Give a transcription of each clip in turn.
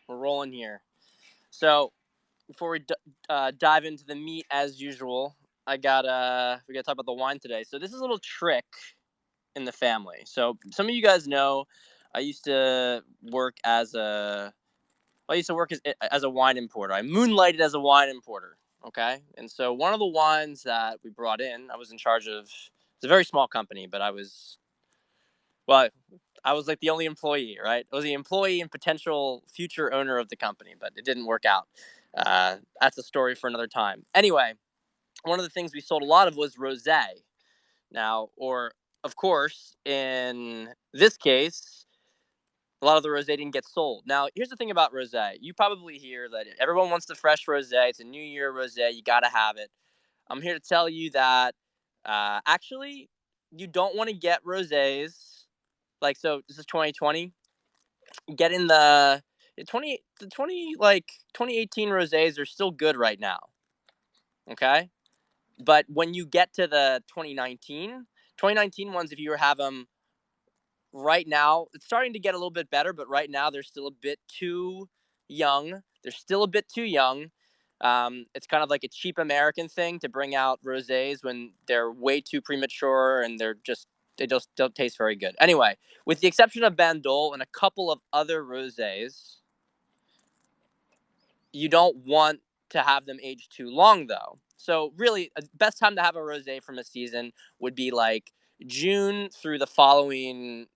We're rolling here. So before we dive into the meat as usual, we gotta talk about the wine today. So this is a little trick in the family. So some of you guys know, I used to work as a as a wine importer. I moonlighted as a wine importer. Okay, and so one of the wines that we brought in, I was in charge of. It's a very small company, but I was like the only employee, right? I was the employee and potential future owner of the company, but it didn't work out. That's a story for another time. Anyway, one of the things we sold a lot of was rosé. Now, or of course, in this case, a lot of the rosé didn't get sold. Now, here's the thing about rosé. You probably hear that everyone wants the fresh rosé. It's a New Year rosé. You got to have it. I'm here to tell you that actually, you don't want to get rosés. Like, so this is 2020. Get in the 2018 rosés are still good right now. Okay? But when you get to the 2019 ones, if you have them right now, it's starting to get a little bit better, but right now they're still a bit too young. They're still a bit too young. It's kind of like a cheap American thing to bring out rosés when they're way too premature and they just don't taste very good. Anyway, with the exception of Bandol and a couple of other rosés, you don't want to have them age too long, though. So really, the best time to have a rosé from a season would be like June through the following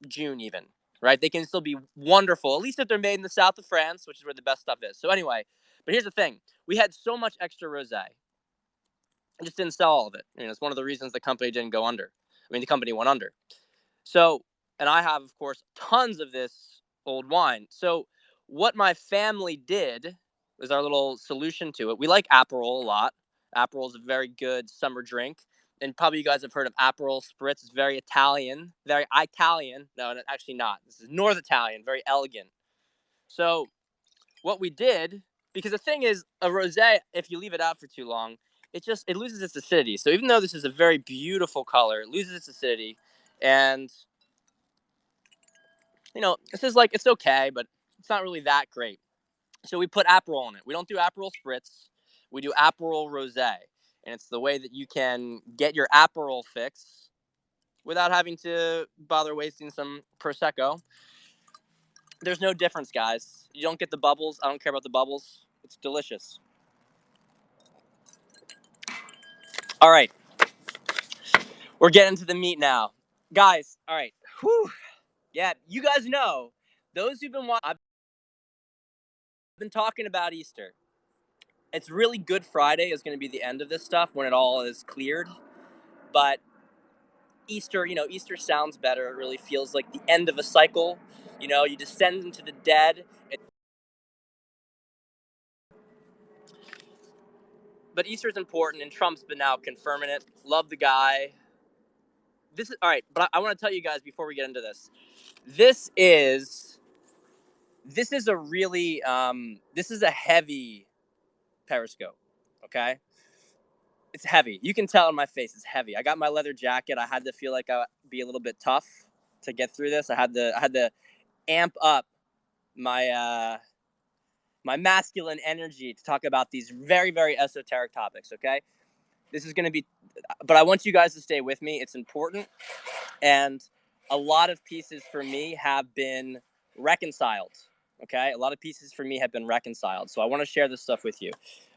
June even. Right? They can still be wonderful, at least if they're made in the south of France, which is where the best stuff is. So anyway, but here's the thing: we had so much extra rosé, I just didn't sell all of it. It's one of the reasons the company didn't go under. I mean, the company went under. So, and I have, of course, tons of this old wine. So, what my family did was our little solution to it. We like Aperol a lot. Aperol is a very good summer drink. And probably you guys have heard of Aperol Spritz. It's very Italian, very Italian. No, actually not. This is North Italian, very elegant. So, what we did, because the thing is, a rosé, if you leave it out for too long, it loses its acidity. So, even though this is a very beautiful color, it loses its acidity. And this is like, it's okay, but it's not really that great. So we put Aperol in it. We don't do Aperol Spritz. We do Aperol Rosé. And it's the way that you can get your Aperol fix without having to bother wasting some Prosecco. There's no difference, guys. You don't get the bubbles. I don't care about the bubbles. It's delicious. All right. We're getting to the meat now. Guys, all right. Whew. Yeah, you guys know, those who've been watching, I've been talking about Easter. It's really Good Friday is going to be the end of this stuff when it all is cleared. But Easter, Easter sounds better. It really feels like the end of a cycle. You descend into the dead. But Easter's important, and Trump's been now confirming it. Love the guy. This is all right, but I want to tell you guys before we get into this. This is a really this is a heavy Periscope. Okay, it's heavy. You can tell in my face it's heavy. I got my leather jacket. I had to feel like I'd be a little bit tough to get through this. I had to amp up my my masculine energy to talk about these very, very esoteric topics, okay? This is going to be, but I want you guys to stay with me. It's important. And a lot of pieces for me have been reconciled, okay? A lot of pieces for me have been reconciled. So I want to share this stuff with you.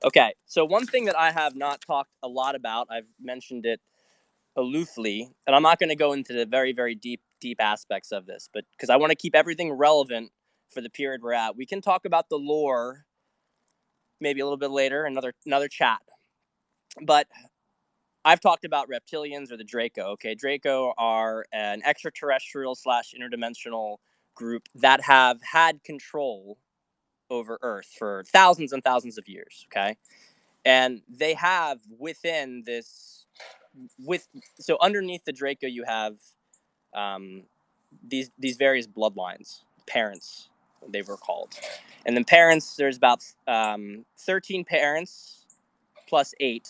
Okay, so one thing that I have not talked a lot about, I've mentioned it aloofly, and I'm not going to go into the very, very deep aspects of this, but because I want to keep everything relevant for the period we're at. We can talk about the lore maybe a little bit later, another chat. But I've talked about reptilians or the Draco. Okay, Draco are an extraterrestrial / interdimensional group that have had control over Earth for thousands and thousands of years. Okay, and they have within this so underneath the Draco you have these various bloodlines, parents they were called, and then parents. There's about 13 parents plus 8,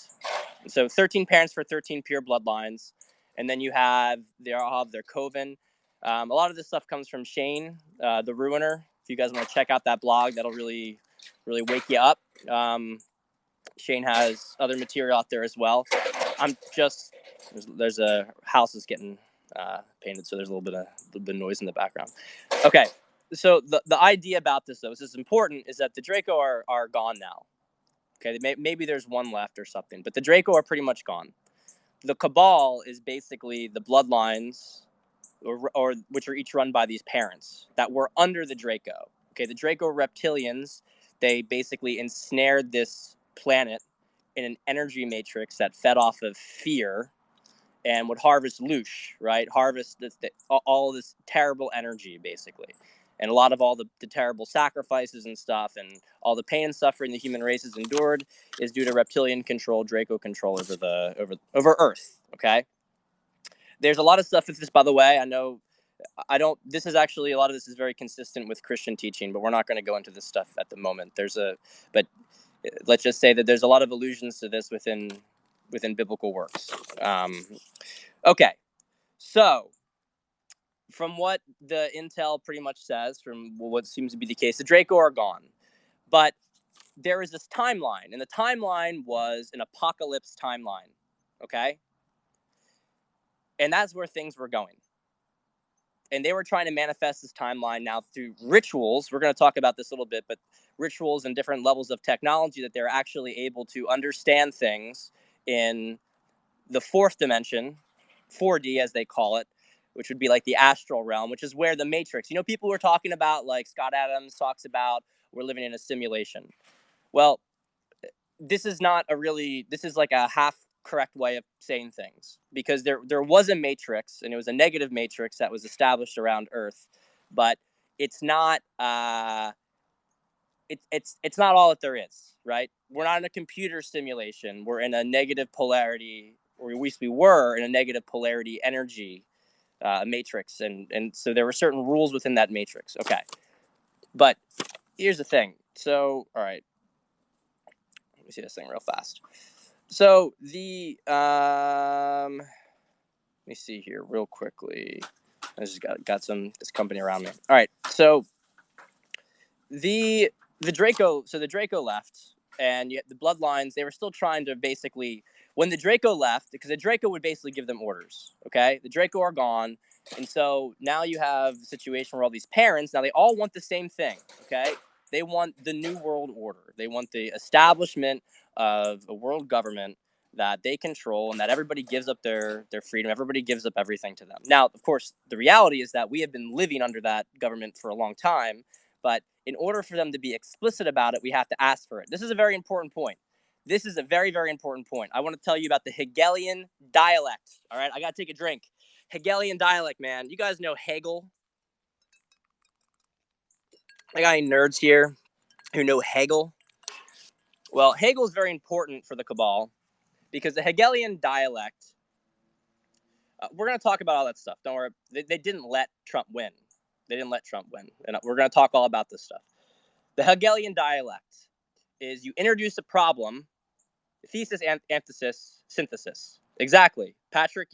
so 13 parents for 13 pure bloodlines, and then they all have their coven. A lot of this stuff comes from Shane, the Ruiner. If you guys want to check out that blog, that'll really wake you up. Shane has other material out there as well. I'm just there's a house is getting painted, so there's a little bit of noise in the background. Okay, so the idea about this, though, is important, is that the Draco are gone now. Okay, maybe there's one left or something, but the Draco are pretty much gone. The Cabal is basically the Bloodlines, or which are each run by these parents that were under the Draco. Okay, the Draco reptilians, they basically ensnared this planet in an energy matrix that fed off of fear and would harvest loosh, right? Harvest all this terrible energy, basically. And a lot of all the terrible sacrifices and stuff and all the pain and suffering the human race has endured is due to reptilian control, Draco control over Earth, okay? There's a lot of stuff with this, by the way. This is actually, a lot of this is very consistent with Christian teaching, but we're not going to go into this stuff at the moment. But let's just say that there's a lot of allusions to this within biblical works. Okay, so from what the intel pretty much says, from what seems to be the case, the Draco are gone. But there is this timeline, and the timeline was an apocalypse timeline, okay? And that's where things were going. And they were trying to manifest this timeline now through rituals. We're going to talk about this a little bit, but rituals and different levels of technology that they're actually able to understand things in the fourth dimension, 4D as they call it, which would be like the astral realm, which is where the Matrix, people were talking about, like Scott Adams talks about, we're living in a simulation. Well, this is like a half correct way of saying things, because there was a matrix, and it was a negative matrix that was established around Earth, but it's not it's not all that there is, right? We're not in a computer simulation. We're in a negative polarity, or at least we were in a negative polarity energy matrix, and so there were certain rules within that matrix. Okay, but here's the thing. So, all right, let me see this thing real fast. So the let me see here real quickly. I just got this company around me. All right, so the Draco left, and yet the Bloodlines, they were still trying to basically, when the Draco left, because the Draco would basically give them orders. Okay, the Draco are gone, and so now you have a situation where all these parents, now they all want the same thing. Okay, they want the new world order. They want the establishment of a world government that they control, and that everybody gives up their freedom. Everybody gives up everything to them. Now, of course, the reality is that we have been living under that government for a long time, but in order for them to be explicit about it, we have to ask for it. This is a very important point. This is a very, very important point. I want to tell you about the Hegelian dialect. All right, I got to take a drink. Hegelian dialect, man. You guys know Hegel? I got any nerds here who know Hegel? Well, Hegel is very important for the Cabal, because the Hegelian dialect, we're going to talk about all that stuff. Don't worry. They didn't let Trump win. They didn't let Trump win. And we're going to talk all about this stuff. The Hegelian dialect is you introduce a problem, thesis, antithesis, synthesis. Exactly. Patrick,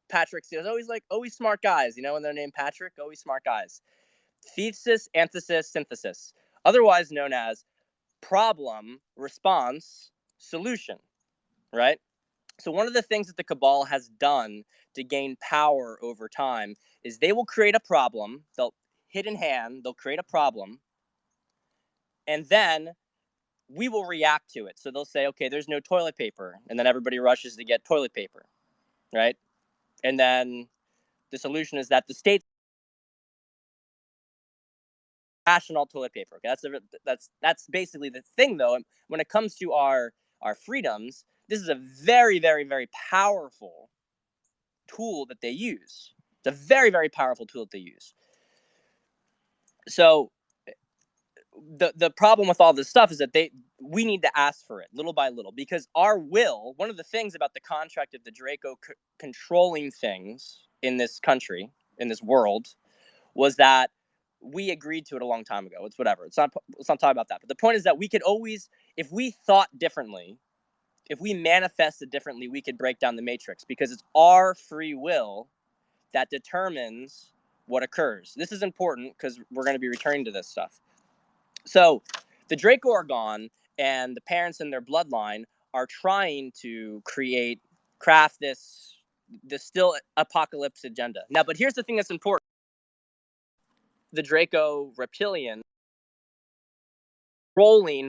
Patrick's always smart guys, when they're named Patrick, always smart guys. Thesis, antithesis, synthesis, otherwise known as problem, response, solution, right? So one of the things that the Cabal has done to gain power over time is they will create a problem, they'll create a problem, and then we will react to it. So they'll say, okay, there's no toilet paper, and then everybody rushes to get toilet paper, right? And then the solution is that the state ration all toilet paper. Okay, that's basically the thing, though. And when it comes to our freedoms, this is a very, very, very powerful tool that they use. It's a very, very powerful tool that they use. So the problem with all this stuff is that we need to ask for it little by little, because our will, one of the things about the contract of the Draco controlling things in this country, in this world, was that we agreed to it a long time ago. It's whatever. Let's not talk about that. But the point is that we could always, if we thought differently, if we manifested differently, we could break down the matrix, because it's our free will that determines what occurs. This is important because we're going to be returning to this stuff. So the Draco are gone, and the parents in their bloodline are trying to craft this still apocalypse agenda. Now, but here's the thing that's important. The Draco reptilian rolling